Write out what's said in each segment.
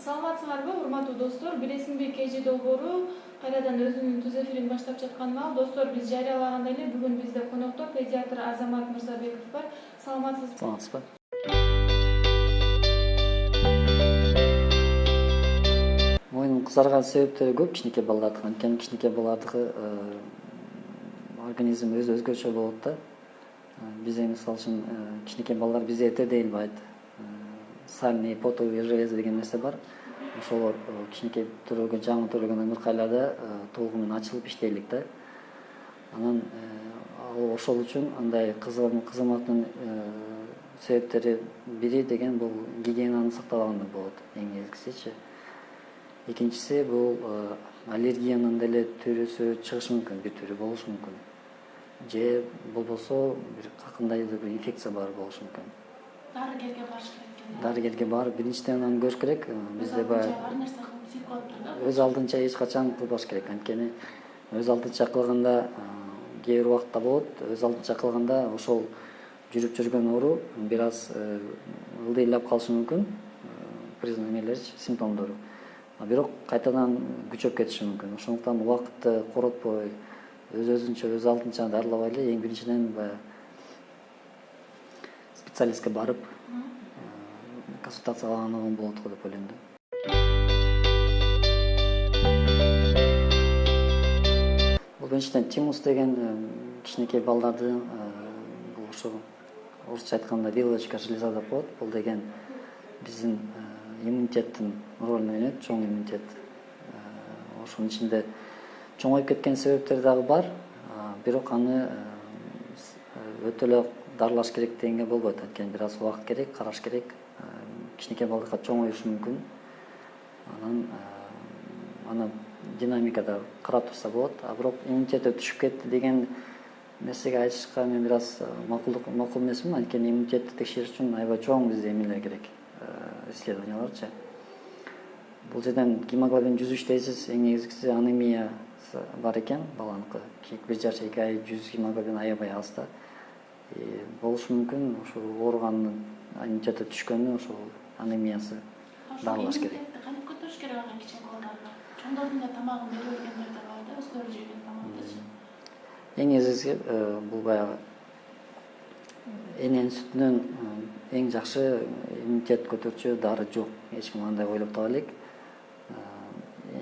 Саламатсыңарбы, урматтуу достор? Билесиңби, KG долбоору кайрадан өзүнүн түз эфирин баштап жаткан маал. Достор, биз жарыялагандай эле бүгүн бизде конокто педиатр Азамат Мырзабеков бар. Саламатсызбы? Саламатсызбы? Моюнун кызарган себептери көп кичинекей балдардыкы. Анткени кичинекей балдардыкы организм өзү өзгөчө болот да. Бизде мисалы үчүн кичинекей балдар бизде дейилбайт. Сальный потовый железо деген нерсе бар. Ошолор кичинекей төрөлгөн, жаңы төрөлгөн ымыркайларда толугу менен ачылып иштейлик да. Анан ошол үчүн андай кызматтын себептери бири деген бул гигиенаны сактап алганда болот, эң негизгисичи. Экинчиси бул аллергиянын деле түрүсү чыгышы мүмкүн, бир түрү болушу мүмкүн. Же болбосо бир кандайдыр бир инфекция бар болушу мүмкүн. Дарыгерге барыш керек. Дарыгерге барып биринчиден аны көрүш керек. Бизде баягы ар нерсе кылып сыйып калыптыр да. Өз алдынча эч качан кылбаш керек. Анткени өз алдынча кылганда кээ бир убакта болот. Өз алдынча кылганда ошол жүрүп жүргөн оору бир аз ылдыйлап калышы мүмкүн. Признакелерчи, симптомдору. Бирок кайтадан күчөп кетиши мүмкүн. Ошондуктан убакытты коротпой, өзүнчө өз алдынча дарылабай эле эң биринчиден баягы специалистке барып консультация алган оңой болот го деп ойлойм да. Бул биринчиден тимус деген кичинекей балдарды бул ошо орусча айтканда вилочка железа деп коет. Бул деген биздин иммунитеттин ролун ойнойт, чоң иммунитет. Ошонун ичинде чоңоюп кеткен себептери дагы бар. Бирок аны өтө эле дарылаш керек дегенге болбойт. Анткени бир аз убакыт керек, караш керек. Кичинекей балдарга чоңоюшу мүмкүн. Анан динамикада карап турса болот. Бирок иммунитети түшүп кетти деген нерсеге айтышка мен бир аз макул эмесмин. Анткени иммунитетти текшериш үчүн аябай чоң бизде эмелер керек, исследованияларчы. Бул жерден гемоглобин 103 дейсиз, эң негизгиси анемия бар экен баланыкы. 1,5-2 ай 100 гемоглобин аябай аз да. Болушу мүмкүн ошол ооруганын иммунитети түшкөнү, ошол анемиясы дарылаш керек. Кантип көтөрүш керек алган кичинекей балдарды? Чоңдордун да тамагын бере бергендер да бар да, өздөрү жеген тамагычы. Эң негизгиси бул баягы эненин сүтүнөн эң жакшы иммунитет көтөрчү дары жок. Эч ким андай ойлоп таба элек.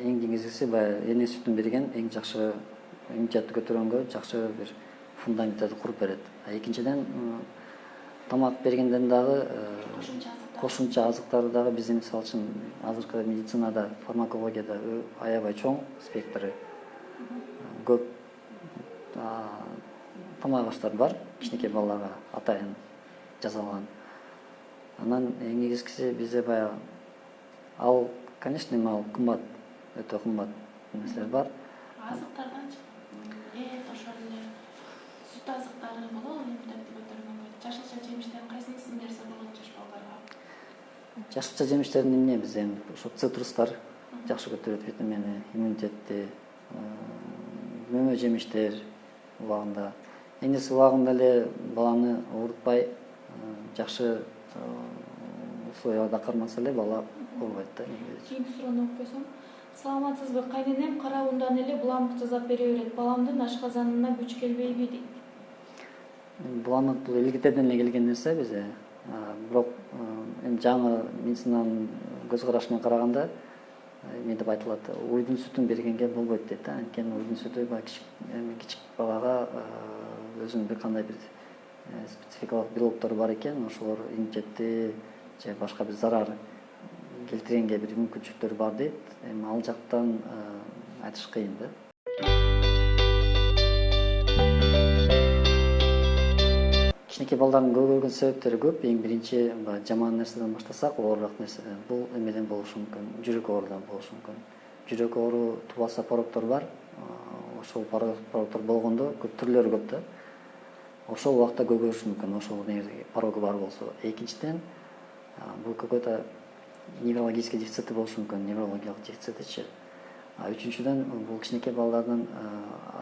Эң негизгиси баягы эне сүтүн берген эң жакшы иммунитетти көтөргөнгө жакшы бир фундаментти куруп берет. Экинчиден тамак бергенден дагы кошумча азыктар дагы биздин мисалы үчүн азыркы медицинада, фармакологияда аябай чоң спектры. Көп тамак аштар бар кичинекей балдарга атайын жасалган. Анан эң негизгиси бизде баягы ал, конечно, ал кымбат, өтө кымбат нерселер бар. Азыктарданчы ошол эле сүт азыктары болобу, иммунитетти көтөргөнгө. Жашылча жемиштен кайсысын берсе болот жаш балдарга? Жашылча жемиштердин эмне бизде ошо цитрустар жакшы көтөрөт витамини, иммунитетти, мөмө жемиштер убагында. Эңеси убагында эле баланы оорутпай, жакшы условияда кармаса эле бала оорубайт да. Кийинки суроону окуп койсом, саламатсызбы? Кайненем карабундан эле буламык жасап бере берет. Баламдын ашказанына күч келбейби дейт. Буламык бул илгитеден эле келген нерсе бизде. Бирок жаңы медицинанын көз карашы менен караганда эмне деп айтылат, уйдун сүтүн бергенге болбойт дейт да. Анткени уйдун сүтү кичик балага өзүнүн бир кандай бир спецификалык белоктору бар экен. Ошолор иммунитетти же башка бир зарар келтиргенге бир мүмкүнчүлүктөрү бар дейт. Эми ал жактан айтыш кыйын да. Кичинекей балдардын көргөн себептери көп. Эң биринчи жаман нерседен баштасак, оорураак нерседен. Бул эмеден болушу мүмкүн, жүрөк оорудан болушу мүмкүн. Жүрөк оору тубаса пороктор бар. Ошол пороктор болгондо көп түрлөрү көп да. Ошол убакта көгөрүшү мүмкүн, ошол негизи порогу бар болсо. Экинчиден бул какой-то неврологический дефицити болушу мүмкүн, неврологиялык дефицитичи. Үчүнчүдөн бул кичинекей балдардын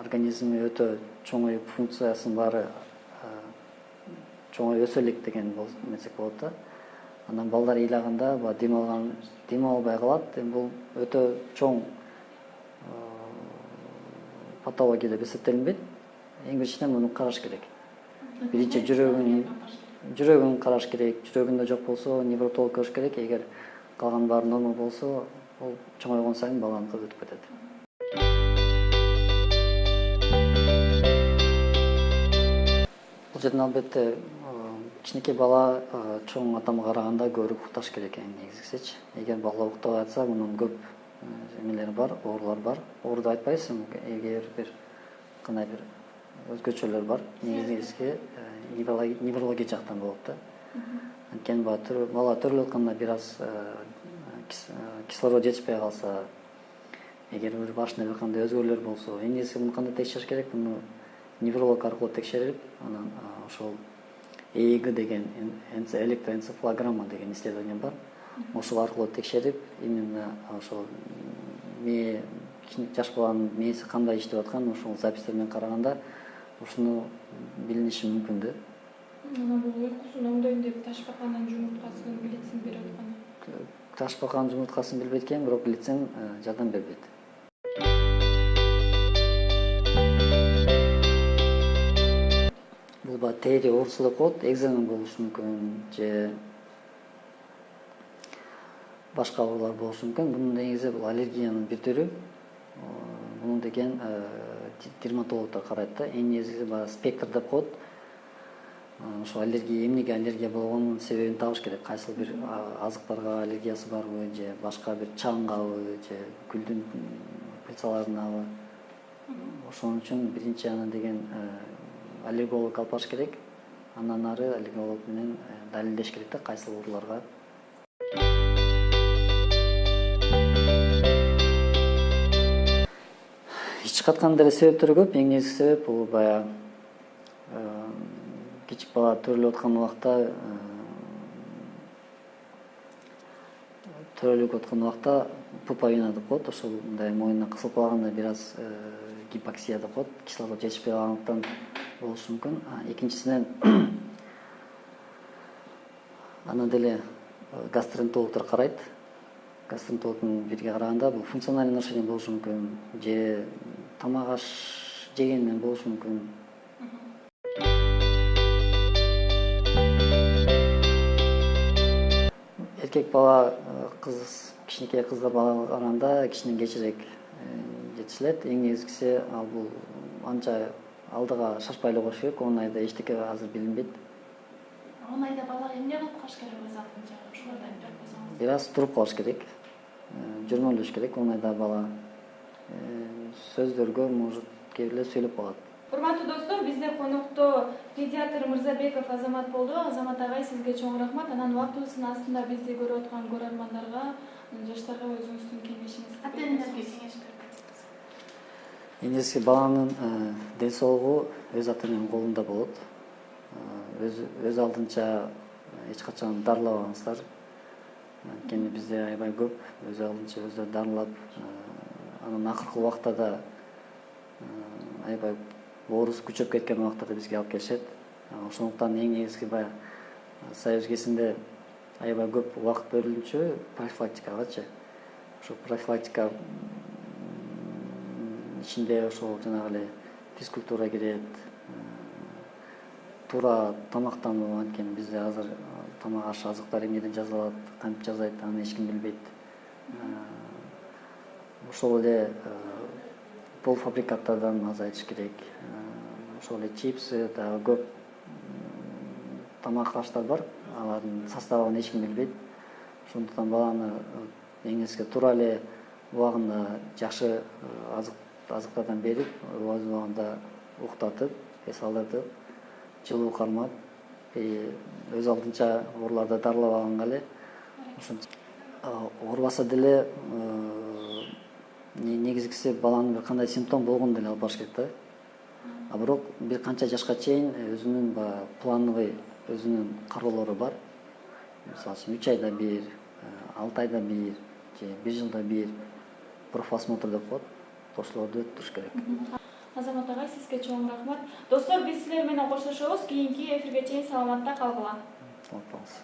организми өтө чоңоюп, функциясынын баары чоңой өсө элек деген нерсе болот да. Анан балдар ыйлаганда дем албай калат. Эми бул өтө чоң патология деп эсептелинбейт. Эң биринчиден муну караш керек. Биринчи жүрөгүн караш керек. Жүрөгүндө жок болсо невротолог көрүш керек. Эгер калган баары норма болсо, ол чоңойгон сайын баланыкы өтүп кетет. Бул жерден албетте кичинекей бала чоң атамга караганда көбүрөөк укташ керек эң негизгисичи. Эгер бала уктабай атса, мунун көп эмелери бар, оорулар бар. Оору деп айтпайбыз, эгер бир кандай бир өзгөчөлөр бар. Негизги неврология жактан болот да. Анткени бала төрөлүп атканда бир аз кислород жетишпей калса, эгер бир башында бир кандай өзгөрүүлөр болсо, эң негизги муну кандай текшериш керек? Муну невролог аркылуу текшерип, анан ошол ЭЭГ деген электроэнцефалограмма деген исследование бар. Ошол аркылуу текшерип, именно ошол жаш баланын мээси кандай иштеп аткан, ошол запистер менен караганда ушуну билиниши мүмкүн да. Анан бул уйкусун оңдойм деп ташбаканын жумурткасын, глицин берип аткан. Ташбаканын жумурткасын билбейт экен, бирок глицин жардам бербейт. Бул тери оорусу деп коет, экзема болушу мүмкүн же башка оорулар болушу мүмкүн. Бунун негизи бул аллергиянын бир түрү. Муну деген дерматологдор карайт да. Эң негизги спектр деп коет. Ошо аллергия, эмнеге аллергия болгонун себебин табыш керек. Кайсыл бир азыктарга аллергиясы барбы, же башка бир чаңгабы, же гүлдүн пыльцаларынабы. Ошон үчүн биринчи аны деген аллерголог алып барыш керек. Андан ары аллерголог менен далилдеш керек да, кайсыл ооруларга. Ич каткан деле себептери көп. Эң негизги себеп бул баягы кичик бала төрөлүп аткан убакта пуповина деп коет. Ошол мындай мойнуна кысылып калганда бир аз гипоксия деп коет. Кислород жетишпей калгандыктан болушу мүмкүн. Экинчисинен аны деле гастроэнтерологдор карайт. Гастроэнтерологдун бирге караганда бул функциональный нарушение болушу мүмкүн, же тамак аш жегенинен болушу мүмкүн. Эркек бала, кичинекей кыздар балага караганда кичинен кечирээк жетишилет. Эң негизгиси бул анча алдыга шашпай эле коюш керек. 10 айда эчтеке азыр билинбейт. 10 айда балага эмне кылып калыш керек өз алдынча? Ошолорду айтып койсоңуз. Бир аз туруп калыш керек. Жүрмөлөш керек. 10 айда бала сөздөргө может кээ бирде сүйлөп калат. Урматтуу достор, бизде конокто педиатр Мырзабеков Азамат болду. Азамат агай, сизге чоң рахмат. Анан убактыбыздын астында бизди көрүп аткан көрөрмандарга, жаштарга өзүңүздүн кеңешиңизди Ата-энелерге кеңеш берсеңиз. Эң негизги баланын ден соолугу өз ата-эненин колунда болот. Өз алдынча эч качан дарылабаңыздар. Анткени бизде аябай көп өз алдынча өздөрү дарылап, анан акыркы убакта да аябай оорусу күчөп кеткен убакта да бизге алып келишет. Ошондуктан эң негизги баягы Союз кезинде аябай көп убакыт берилчү профилактикагачы. Ошо профилактика ичинде ошол жанагы эле физкультура кирет, туура тамактануу. Анткени бизде азыр тамак аш азыктар эмнеден жасалат, кантип жасайт, аны эч ким билбейт. Ошол эле полуфабрикаттардан азайтыш керек. Ошол эле чипсы, дагы көп тамак аштар бар. Алардын составын эч ким билбейт. Ошондуктан баланы эң негизги туура эле убагында жакшы азыктардан берип, өз убагында уктатып, эс алдыртып, жылуу кармап, өз алдынча ооруларды дарылабаганга эле ошентип оорубаса деле негизгиси баланын бир кандай симптом болгонун деле алып барыш керек да. Бирок бир канча жашка чейин өзүнүн плановый өзүнүн кароолору бар. Мисалы үчүн 3 айда бир, 6 айда бир, же 1 жылда бир профосмотр деп коет. Ошолорду өттүрүш керек. Азамат агай, сизге чоң рахмат. Достор, биз силер менен коштошобуз. Кийинки эфирге чейин саламатта калгыла. Саламат болуңуз.